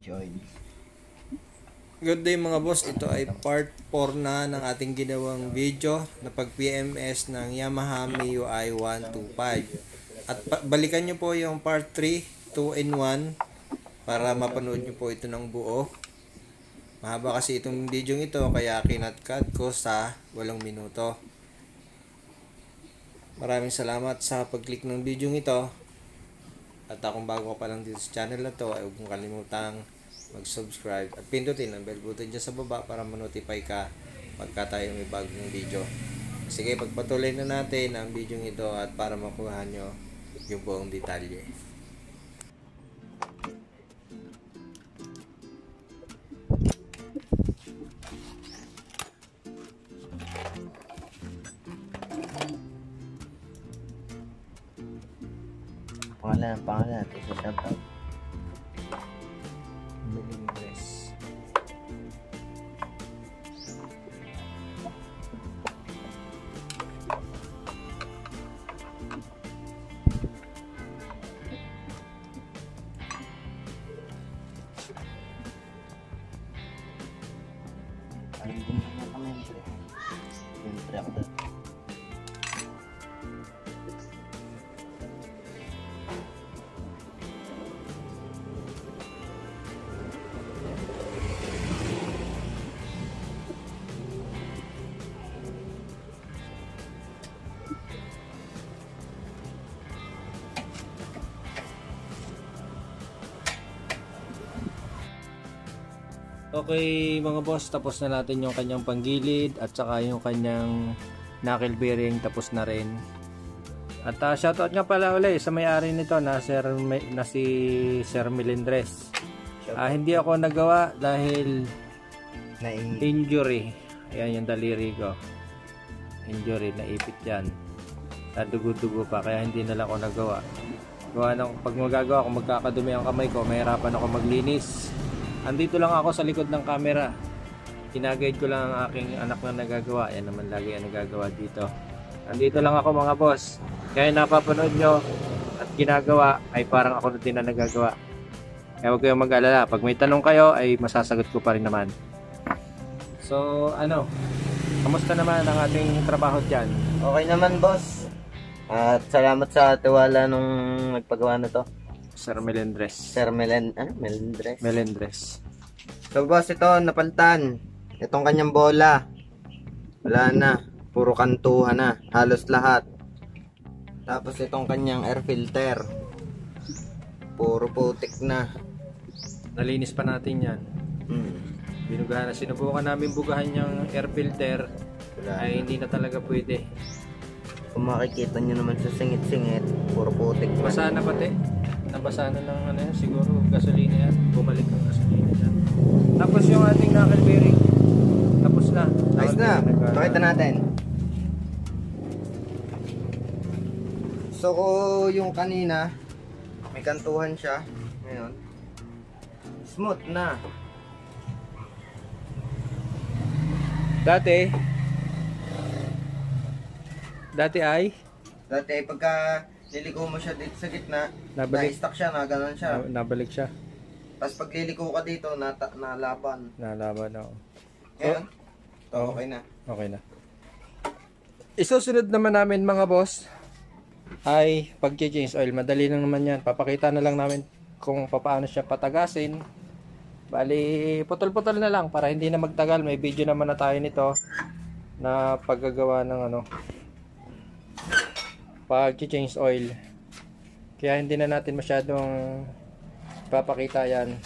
Join. Good day mga boss, ito ay part 4 na ng ating ginawang video na pag PMS ng Yamaha MIUI 125. At balikan nyo po yung part 3, 2 in 1 para mapanood nyo po ito ng buo. Mahaba kasi itong video ito kaya kinat-cut ko sa 8 minuto. Maraming salamat sa pag-click ng video ito. At kung bago ka pa lang dito sa channel na to, ay huwag mong kalimutang mag-subscribe at pindutin ang bell button dyan sa baba para ma-notify ka pagka tayo may bagong video. Sige, pagpatuloy na natin ang video ito at para makuha nyo yung buong detalye. Pangalan natin sa shoutout. Melindres. Alam din naman kami yung track na. Okay mga boss, tapos na natin yung kanyang panggilid at saka yung kanyang knuckle bearing tapos na rin. At shoutout nga pala ulit sa may-ari nito na si Sir Melindres. Hindi ako nagawa dahil injury. Ayan yung daliri ko. Injury, naipit yan. Dugo-dugo pa kaya hindi na lang ako nagawa. Pag magagawa ako, magkakadumi ang kamay ko, mahirapan ako maglinis. Andito lang ako sa likod ng camera. Kinaguide ko lang ang aking anak na nagagawa. Yan naman lagi ang nagagawa dito. Andito lang ako mga boss. Kaya napapanood nyo at ginagawa ay parang ako na din na nagagawa. Kaya huwag kayong mag-alala. Pag may tanong kayo ay masasagot ko pa rin naman. So kamusta naman ang ating trabaho dyan? Okay naman boss. At salamat sa tiwala nung nagpagawa na to. Sir Melindres. Melindres. Melindres. So boss, ito napalitan. Itong kanyang bola. Wala na. Puro kantuhan na. Halos lahat. Tapos itong kanyang air filter. Puro putik na. Nalinis pa natin yan. Binugahan na. Sinubukan namin bugahan yung air filter. Ay hindi na talaga pwede. Kung makikita nyo naman sa singit-singit, puro putik na. Basa na pati. Nabasa na ng siguro gasolina yan. Bumalik ang gasolina yan. Tapos yung ating knuckle bearing. Tapos na. Ayos na. Pakita natin. So yung kanina, may kantuhan siya. Ngayon, smooth na. Dati ay Pagka liliko mo siya dito sa gitna, na-stuck siya, na gano'n siya. Nabalik siya. Tapos pag liliko ka dito, nalaban. Nalaban ako. Ngayon, okay na. Okay na. Isusunod naman namin mga boss ay pag-change oil. Madali lang naman yan. Papakita na lang namin kung paano siya patagasin. Bali, putol-putol na lang para hindi na magtagal. May video naman na tayo nito na paggagawa ng pag-change oil. Kaya hindi na natin masyadong papakita yan.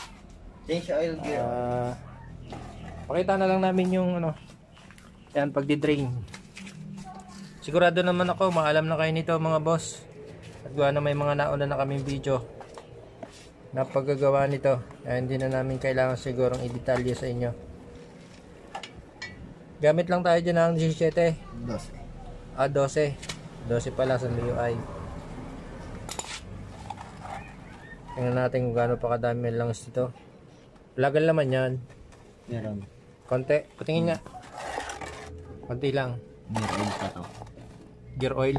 Change oil gear. Pakita na lang namin yung yan, pagdi-drain. Sigurado naman ako, maalam na kayo nito mga boss. At gawa na may mga nauna na kaming video na paggagawa nito. Kaya hindi na namin kailangan sigurong i-detalye sa inyo. Gamit lang tayo dyan ng 17. 12. 12 pala sa MIUI. Tingnan natin kung gaano pa kadami lang ito. Lagal naman yan. Meron. Konti. Patingin nga. Konti lang. Gear oil pa to. Gear oil.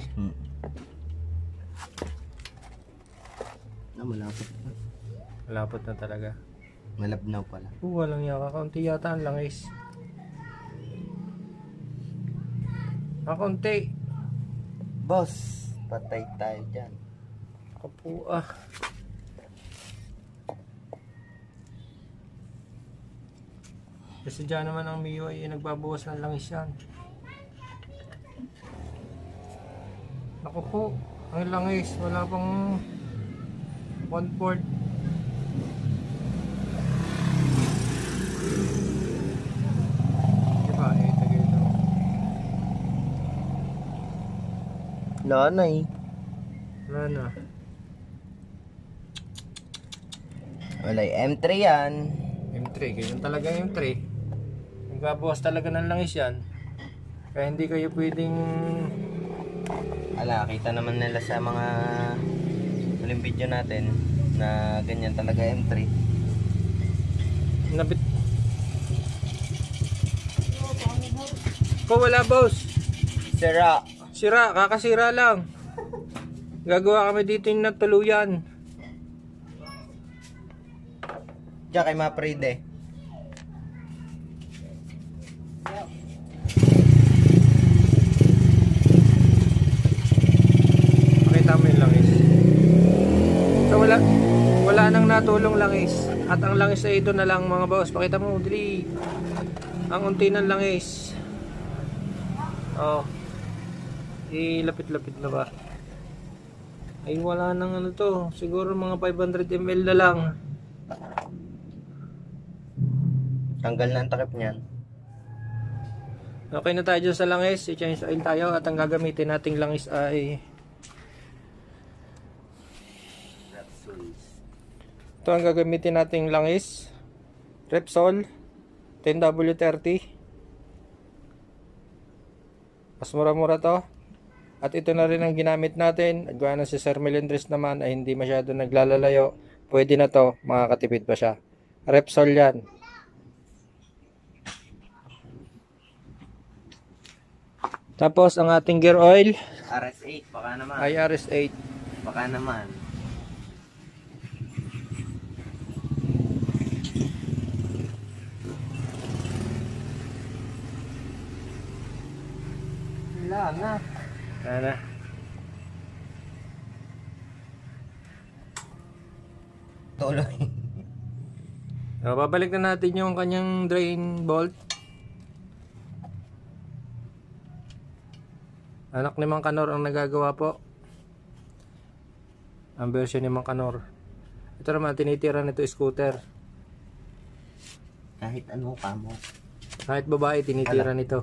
Malapot na. Malapot na talaga. Malabnaw pala. Walang yaka. Kaunti yata ang langis. Kaunti. Boss, patay tayo dyan. Ako po ah. Kasi dyan naman ang Mio ay nagbabawas ng langis yan. Ako po, ang langis. Wala pang 1/4. Diba, tagay ito. Wala na eh. Wala na. Wala M3 yan. M3, ganyan talaga yung M3. Nagbabawas talaga ng langis yan. Kaya hindi kayo pwedeng... Ala, kita naman nila sa mga huling video natin na ganyan talaga M3. Nabit. Ko wala boss. Sira. Sira, kakasira lang. Gagawa kami dito yung natuluyan. Diyan kay Mapride. Pakita mo yung langis. So wala nang natulong langis. At ang langis ay ito na lang mga boss. Pakita mo, dali. Ang unti ng langis. Oh. Ilapit-lapit na ba? Ay wala nang ano to. Siguro mga 500 ml na lang. Tanggal na ang takip niyan. Okay na tayo dyan sa langis. I-change oil tayo. At ang gagamitin nating langis ay ito ang gagamitin nating langis. Repsol 10W30. Mas mura-mura to. At ito na rin ang ginamit natin. At gawa na si Sir Melendres naman ay hindi masyado naglalalayo. Pwede na to. Makakatipid pa siya. Repsol yan. Tapos ang ating gear oil RS8 baka naman. ay RS8. Baka naman. Wala na. Ano? Tuloy. Babalik na natin yung kanyang drain bolt. Anak ni Mang Kanor ang nagagawa po. Ang version ni Mang Kanor. Ito naman tinitira nito scooter. Kahit ano ka mo. Kahit babae tinitira nito.